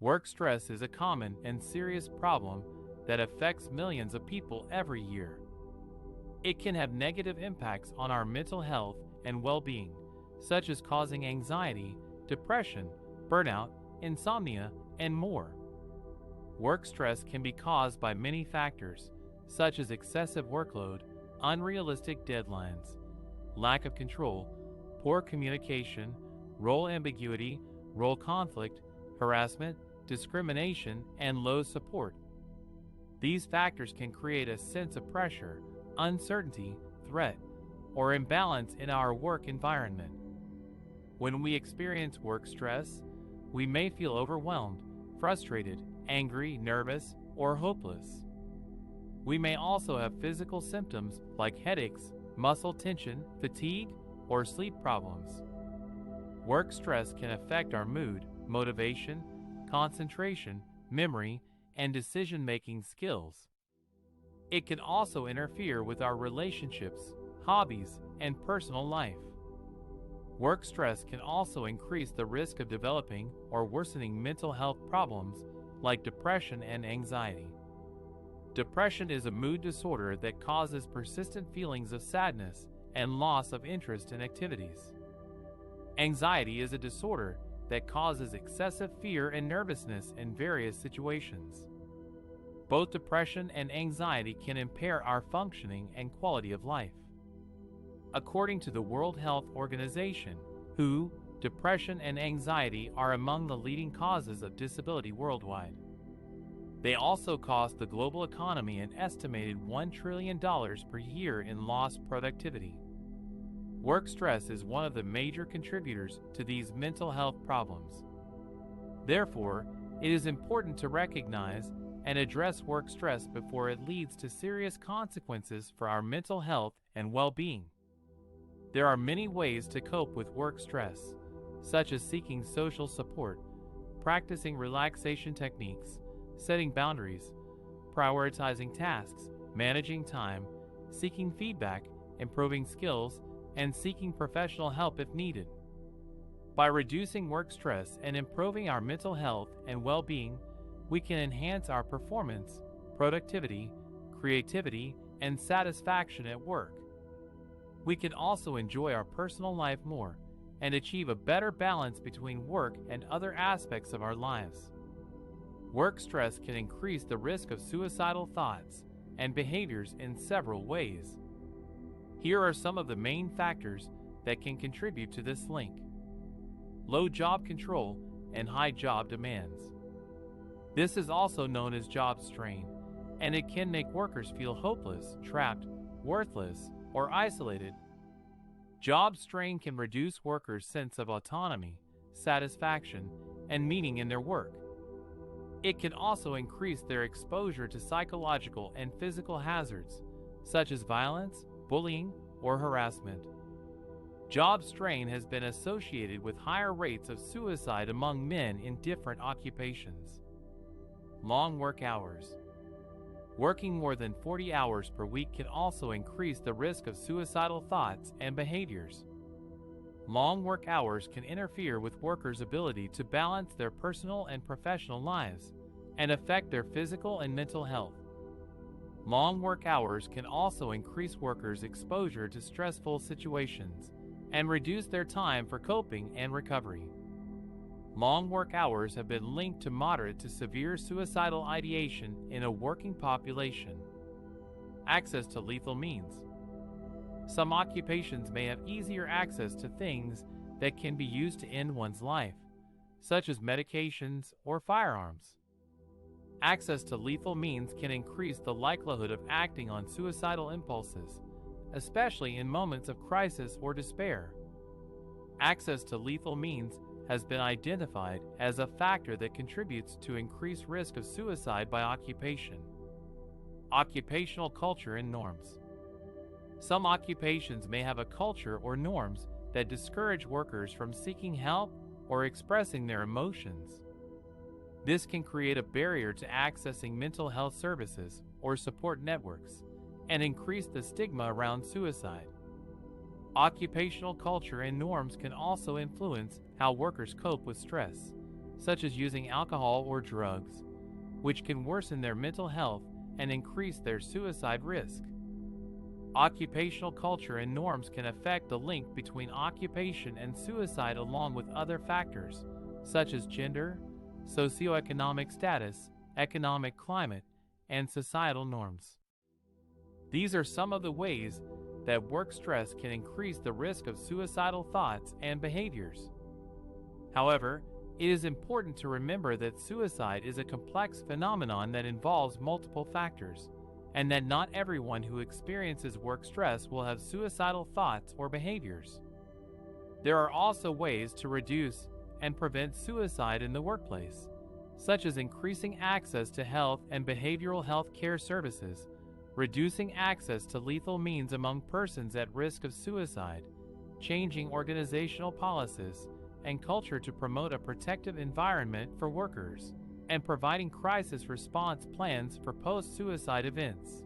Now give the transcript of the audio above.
Work stress is a common and serious problem that affects millions of people every year. It can have negative impacts on our mental health and well-being, such as causing anxiety, depression, burnout, insomnia, and more. Work stress can be caused by many factors, such as excessive workload, unrealistic deadlines, lack of control, poor communication, role ambiguity, role conflict, harassment, discrimination, and low support. These factors can create a sense of pressure, uncertainty, threat, or imbalance in our work environment. When we experience work stress, we may feel overwhelmed, frustrated, angry, nervous, or hopeless. We may also have physical symptoms like headaches, muscle tension, fatigue, or sleep problems. Work stress can affect our mood, motivation, concentration, memory, and decision-making skills. It can also interfere with our relationships, hobbies, and personal life. Work stress can also increase the risk of developing or worsening mental health problems like depression and anxiety. Depression is a mood disorder that causes persistent feelings of sadness and loss of interest in activities. Anxiety is a disorder that causes excessive fear and nervousness in various situations. Both depression and anxiety can impair our functioning and quality of life. According to the World Health Organization, WHO, depression and anxiety are among the leading causes of disability worldwide. They also cost the global economy an estimated $1 trillion per year in lost productivity. Work stress is one of the major contributors to these mental health problems. Therefore, it is important to recognize and address work stress before it leads to serious consequences for our mental health and well-being. There are many ways to cope with work stress, such as seeking social support, practicing relaxation techniques, setting boundaries, prioritizing tasks, managing time, seeking feedback, improving skills, and seeking professional help if needed. By reducing work stress and improving our mental health and well-being, we can enhance our performance, productivity, creativity, and satisfaction at work. We can also enjoy our personal life more and achieve a better balance between work and other aspects of our lives. Work stress can increase the risk of suicidal thoughts and behaviors in several ways. Here are some of the main factors that can contribute to this link. Low job control and high job demands. This is also known as job strain, and it can make workers feel hopeless, trapped, worthless, or isolated. Job strain can reduce workers' sense of autonomy, satisfaction, and meaning in their work. It can also increase their exposure to psychological and physical hazards, such as violence, bullying, or harassment. Job strain has been associated with higher rates of suicide among men in different occupations. Long work hours. Working more than 40 hours per week can also increase the risk of suicidal thoughts and behaviors. Long work hours can interfere with workers' ability to balance their personal and professional lives and affect their physical and mental health. Long work hours can also increase workers' exposure to stressful situations and reduce their time for coping and recovery. Long work hours have been linked to moderate to severe suicidal ideation in a working population. Access to lethal means. Some occupations may have easier access to things that can be used to end one's life, such as medications or firearms. Access to lethal means can increase the likelihood of acting on suicidal impulses, especially in moments of crisis or despair. Access to lethal means has been identified as a factor that contributes to increased risk of suicide by occupation. Occupational culture and norms. Some occupations may have a culture or norms that discourage workers from seeking help or expressing their emotions. This can create a barrier to accessing mental health services or support networks and increase the stigma around suicide. Occupational culture and norms can also influence how workers cope with stress, such as using alcohol or drugs, which can worsen their mental health and increase their suicide risk. Occupational culture and norms can affect the link between occupation and suicide, along with other factors such as gender, socioeconomic status, economic climate, and societal norms. These are some of the ways that work stress can increase the risk of suicidal thoughts and behaviors. However, it is important to remember that suicide is a complex phenomenon that involves multiple factors, and that not everyone who experiences work stress will have suicidal thoughts or behaviors. There are also ways to reduce and prevent suicide in the workplace, such as increasing access to health and behavioral health care services, reducing access to lethal means among persons at risk of suicide, changing organizational policies and culture to promote a protective environment for workers, and providing crisis response plans for post-suicide events.